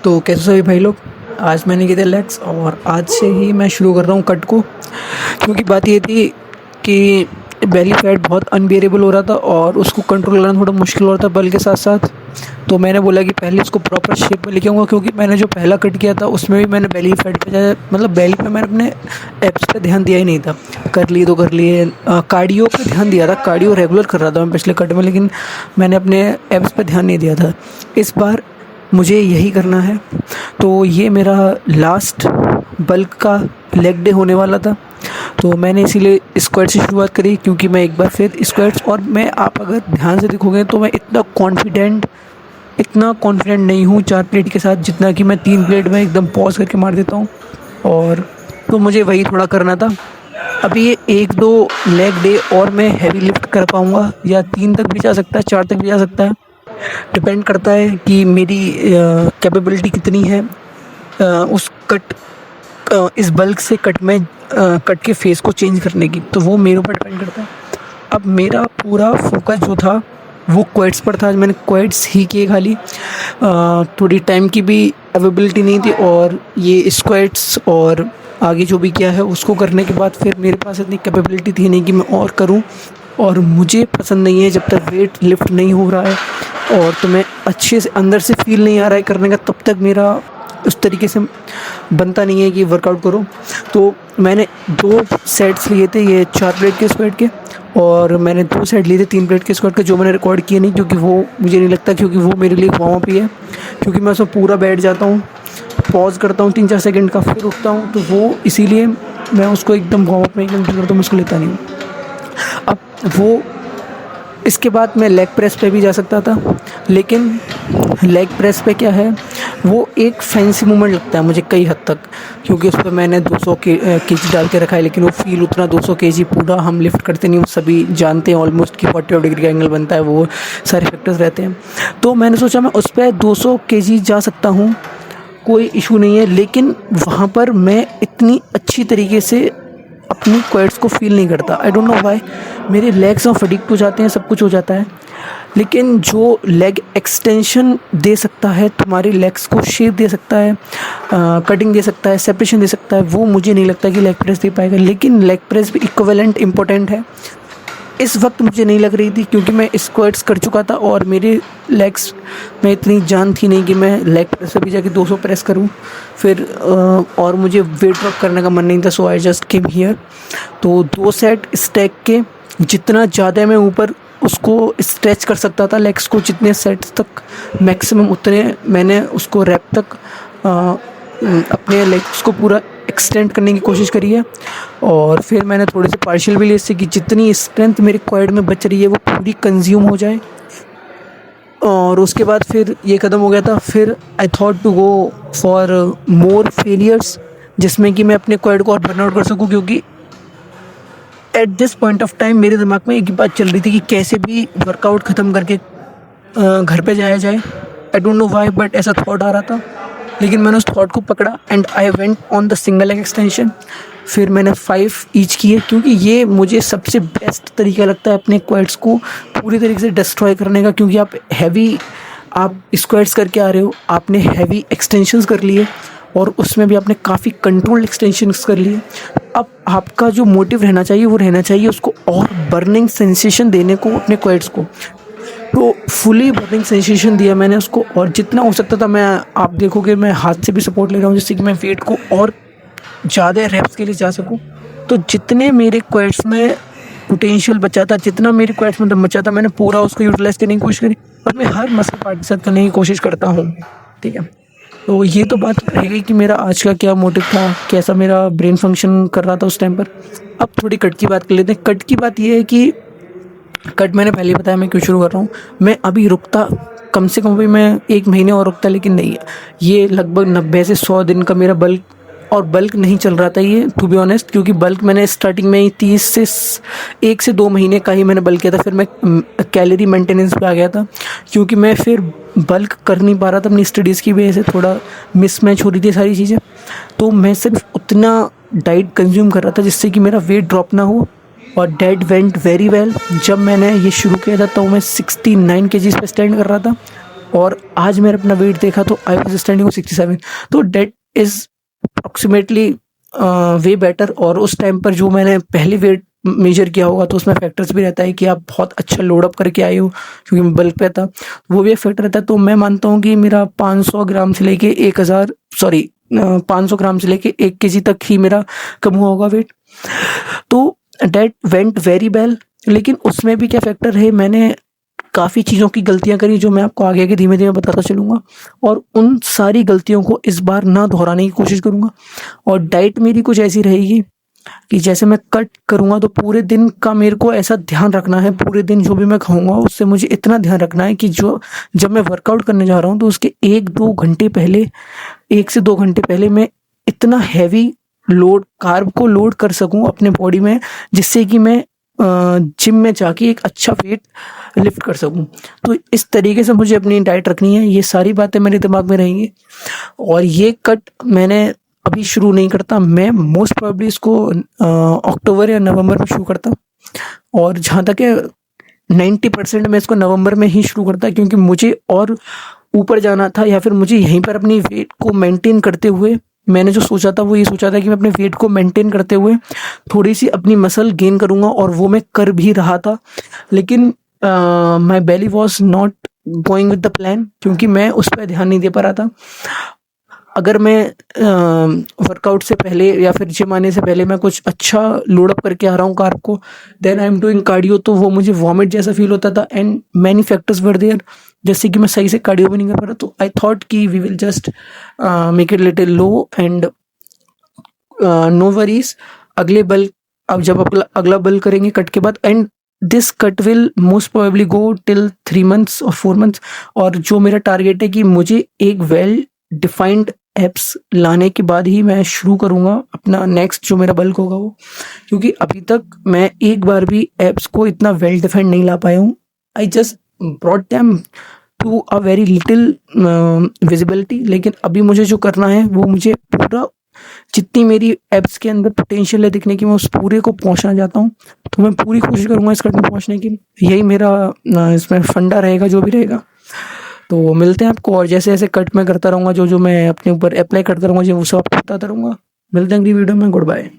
तो कैसे सभी भाई लोग। आज मैंने किए थे लेग्स और आज से ही मैं शुरू कर रहा हूँ कट को, क्योंकि बात ये थी कि बेली फैट बहुत अनबियरेबल हो रहा था और उसको कंट्रोल करना थोड़ा मुश्किल हो रहा था बल के साथ साथ। तो मैंने बोला कि पहले इसको प्रॉपर शेप में लेके आऊँगा, क्योंकि मैंने जो पहला कट किया था उसमें भी मैंने बेली फैट पे मतलब बेली पे मैंने अपने एब्स पे ध्यान दिया ही नहीं था। कर लिए तो कर लिए, कार्डियो पे ध्यान दिया था, कार्डियो रेगुलर कर रहा था मैं पिछले कट में, लेकिन मैंने अपने एब्स पे ध्यान नहीं दिया था। इस बार मुझे यही करना है। तो ये मेरा लास्ट बल्क का लेग डे होने वाला था, तो मैंने इसीलिए स्क्वाट से शुरुआत करी, क्योंकि मैं एक बार फिर स्क्वाट्स, और मैं आप अगर ध्यान से देखोगे तो मैं इतना कॉन्फिडेंट नहीं हूँ 4 प्लेट के साथ, जितना कि मैं 3 प्लेट में एकदम पॉज करके मार देता हूँ। और तो मुझे वही थोड़ा करना था। अभी ये 1-2 लेग डे और मैं हैवी लिफ्ट कर पाऊँगा, या 3 तक भी जा सकता है, 4 तक भी जा सकता है। डिपेंड करता है कि मेरी कैपेबिलिटी कितनी है उस इस बल्क से कट के फेस को चेंज करने की, तो वो मेरे ऊपर डिपेंड करता है। अब मेरा पूरा फोकस जो था वो क्वाड्स पर था। आज मैंने क्वाड्स ही किए खाली, थोड़ी टाइम की भी अवेलेबिलिटी नहीं थी, और ये स्क्वाट्स और आगे जो भी किया है उसको करने के बाद फिर मेरे पास इतनी कैपेबिलिटी थी नहीं कि मैं और करूं। और मुझे पसंद नहीं है जब तक वेट लिफ्ट नहीं हो रहा है और तो मैं अच्छे से अंदर से फील नहीं आ रहा है करने का, तब तक मेरा उस तरीके से बनता नहीं है कि वर्कआउट करो। तो मैंने 2 सेट्स लिए थे ये 4 प्लेट के स्क्वाट के, और मैंने 2 सेट लिए थे 3 प्लेट के स्क्वाट के, जो मैंने रिकॉर्ड किए नहीं, क्योंकि वो मुझे नहीं लगता, क्योंकि वो मेरे लिए वार्म अप ही है। क्योंकि मैं उसमें पूरा बैठ जाता हूँ, पॉज करता हूँ 3-4 सेकंड का, फिर उठता हूँ, तो वो इसीलिए मैं उसको एकदम वार्म अप में एकदम करता हूँ, मैं उसको लेता नहीं हूँ। अब वो इसके बाद मैं लेग प्रेस पे भी जा सकता था, लेकिन लेग प्रेस पे क्या है, वो एक फैंसी मूवमेंट लगता है मुझे कई हद तक, क्योंकि उस पर मैंने 200 केजी डाल के रखा है, लेकिन वो फील उतना 200 केजी पूरा हम लिफ्ट करते नहीं, वो सभी जानते हैं ऑलमोस्ट कि 45 डिग्री का एंगल बनता है, वो सारे फैक्टर्स रहते हैं। तो मैंने सोचा मैं उस पर 200 केजी जा सकता हूँ, कोई इशू नहीं है, लेकिन वहाँ पर मैं इतनी अच्छी तरीके से अपनी क्वाड्स को फील नहीं करता। आई डोंट नो व्हाई, मेरे लेग्स और फटीग हो जाते हैं, सब कुछ हो जाता है, लेकिन जो लेग एक्सटेंशन दे सकता है, तुम्हारी लेग्स को शेप दे सकता है, कटिंग दे सकता है, सेपरेशन दे सकता है, वो मुझे नहीं लगता कि लेग प्रेस दे पाएगा। लेकिन लेग प्रेस भी इक्विवेलेंट इंपॉर्टेंट है। इस वक्त मुझे नहीं लग रही थी, क्योंकि मैं स्क्वाट्स कर चुका था और मेरे लेग्स में इतनी जान थी नहीं कि मैं लेग प्रेस पे भी जाके 200 प्रेस करूं। फिर और मुझे वेट ड्रॉप करने का मन नहीं था, सो आई जस्ट केम हियर। तो 2 सेट स्टैक के, जितना ज़्यादा मैं ऊपर उसको स्ट्रेच कर सकता था लेग्स को, जितने सेट्स तक मैक्सिमम, उतने मैंने उसको रैप तक अपने लेग्स को पूरा एक्सटेंड करने की कोशिश करी है। और फिर मैंने थोड़े से पार्शियल भी लिए, इससे कि जितनी स्ट्रेंथ मेरे क्वाड में बच रही है वो पूरी कंज्यूम हो जाए। और उसके बाद फिर ये ख़त्म हो गया था। फिर I thought to go for more failures, जिसमें कि मैं अपने क्वाड को और बर्नआउट कर सकूं, क्योंकि at this point of time मेरे दिमाग में एक ही बात चल रही थी कि कैसे भी वर्कआउट ख़त्म करके घर पे जाया जाए। I don't know why, but ऐसा थॉट आ रहा था, लेकिन मैंने उस थॉट को पकड़ा and I went on the single leg extension. फिर मैंने 5 ईच किए, क्योंकि ये मुझे सबसे बेस्ट तरीका लगता है अपने क्वाड्स को पूरी तरीके से डिस्ट्रॉय करने का। क्योंकि आप स्क्वाट्स करके आ रहे हो, आपने हैवी एक्सटेंशंस कर लिए और उसमें भी आपने काफ़ी कंट्रोल्ड एक्सटेंशंस कर लिए। अब आपका जो मोटिव रहना चाहिए वो रहना चाहिए उसको और बर्निंग सेंसेशन देने को अपने क्वाड्स को। तो फुली बर्निंग सेंसेशन दिया मैंने उसको, और जितना हो सकता था मैं, आप देखोगे मैं हाथ से भी सपोर्ट ले रहा हूँ, जिससे कि मैं वेट को और ज़्यादा रेप्स के लिए जा सकूँ। तो जितने मेरे क्वाड्स में पोटेंशियल बचा था, जितना मेरे क्वाड्स में दम बचा था, मैंने पूरा उसको यूटिलाइज करने की कोशिश करी, और मैं हर मसल पार्ट के साथ करने की कोशिश करता हूँ। ठीक है, तो ये तो बात रह गई कि मेरा आज का क्या मोटिव था, कैसा मेरा ब्रेन फंक्शन कर रहा था उस टाइम पर। अब थोड़ी कट की बात कर लेते हैं। कट की बात ये है कि कट मैंने पहले बताया मैं क्यों शुरू कर रहा हूँ। मैं अभी रुकता, कम से कम भी मैं 1 महीने और रुकता, लेकिन नहीं, ये लगभग 90 से 100 दिन का मेरा बल्क नहीं चल रहा था ये, टू बी ऑनेस्ट। क्योंकि बल्क मैंने स्टार्टिंग में ही 1 से 2 महीने का ही मैंने बल्क किया था, फिर मैं कैलोरी मेंटेनेंस पे आ गया था, क्योंकि मैं फिर बल्क कर नहीं पा रहा था अपनी स्टडीज़ की वजह से, थोड़ा मिसमैच हो रही थी सारी चीज़ें। तो मैं सिर्फ उतना डाइट कंज्यूम कर रहा था जिससे कि मेरा वेट ड्रॉप ना हो, और डेट वेंट वेरी वेल। जब मैंने ये शुरू किया था तो मैं 69 केजीज़ पे स्टैंड कर रहा था, और आज मैंने अपना वेट देखा तो आई वाज स्टैंडिंग ऑन 67, तो that is approximately way better. और उस टाइम पर जो मैंने पहले वेट मेजर किया होगा तो उसमें फैक्टर्स भी रहता है कि आप बहुत अच्छा लोड अप करके आए हो, क्योंकि मैं बल्क पे था, वो भी एक फैक्टर रहता है। तो मैं मानता हूँ कि मेरा 500 ग्राम से लेके 1000 सॉरी 500 ग्राम से लेके 1 केजी तक ही मेरा कम हुआ होगा वेट। तो डेट वेंट वेरी वेल। लेकिन उसमें भी क्या फैक्टर है, मैंने काफ़ी चीज़ों की गलतियाँ करी जो मैं आपको आगे आगे धीमे धीमे बताता चलूँगा, और उन सारी गलतियों को इस बार ना दोहराने की कोशिश करूँगा। और डाइट मेरी कुछ ऐसी रहेगी कि जैसे मैं कट करूँगा तो पूरे दिन का मेरे को ऐसा ध्यान रखना है, पूरे दिन जो भी मैं खाऊंगा उससे मुझे इतना ध्यान रखना है कि जो जब मैं वर्कआउट करने जा रहा हूँ तो उसके 1-2 घंटे पहले, 1 से 2 घंटे पहले मैं इतना हैवी लोड कार्ब को लोड कर सकूं अपने बॉडी में, जिससे कि मैं जिम में जाके एक अच्छा वेट लिफ्ट कर सकूं। तो इस तरीके से मुझे अपनी डाइट रखनी है, ये सारी बातें मेरे दिमाग में रहेंगी। और ये कट मैंने अभी शुरू नहीं करता, मैं मोस्ट प्रोबेबली इसको अक्टूबर या नवंबर में शुरू करता। और जहाँ तक है 90% मैं इसको नवंबर में ही शुरू करता, क्योंकि मुझे और ऊपर जाना था, या फिर मुझे यहीं पर अपनी वेट को मेंटेन करते हुए, मैंने जो सोचा था वो ये सोचा था कि मैं अपने वेट को मेंटेन करते हुए थोड़ी सी अपनी मसल गेन करूँगा, और वो मैं कर भी रहा था। लेकिन my belly was not going with the plan, क्योंकि मैं उस पर ध्यान नहीं दे पा रहा था। अगर मैं वर्कआउट से पहले या फिर जिम आने से पहले मैं कुछ अच्छा लोड अप करके आ रहा हूँ कार्ब को, then I am doing cardio, तो वो मुझे वॉमिट जैसा फील होता था, and many factors were there, जैसे कि मैं सही से कार्डियो भी नहीं कर पा रहा। तो आई थॉट कि we will just make it little low, and no worries, अगले बल अब जब अगला बल करेंगे कट के बाद, and this cut will most probably go till 3 months और 4 months। और जो मेरा टारगेट है कि मुझे एक वेल डिफाइंड एप्स लाने के बाद ही मैं शुरू करूँगा अपना नेक्स्ट जो मेरा बल्क होगा वो, क्योंकि अभी तक मैं एक बार भी एप्स को इतना वेल डिफाइंड नहीं ला पाया हूँ। I just brought them to a very little visibility. लेकिन अभी मुझे जो करना है वो मुझे पूरा, जितनी मेरी एप्स के अंदर पोटेंशियल है दिखने की, मैं उस पूरे को पहुंचना चाहता हूँ। तो मैं पूरी कोशिश करूँगा इस कट में पहुंचने की, यही मेरा इसमें फंडा रहेगा जो भी रहेगा। तो मिलते हैं आपको, और जैसे जैसे कट मैं करता रहूँगा, जो जो मैं अपने ऊपर अप्लाई करता रहूँगा, जो वो सब आपको बताता रहूँगा। मिलते हैं अगली वीडियो में, गुड बाय।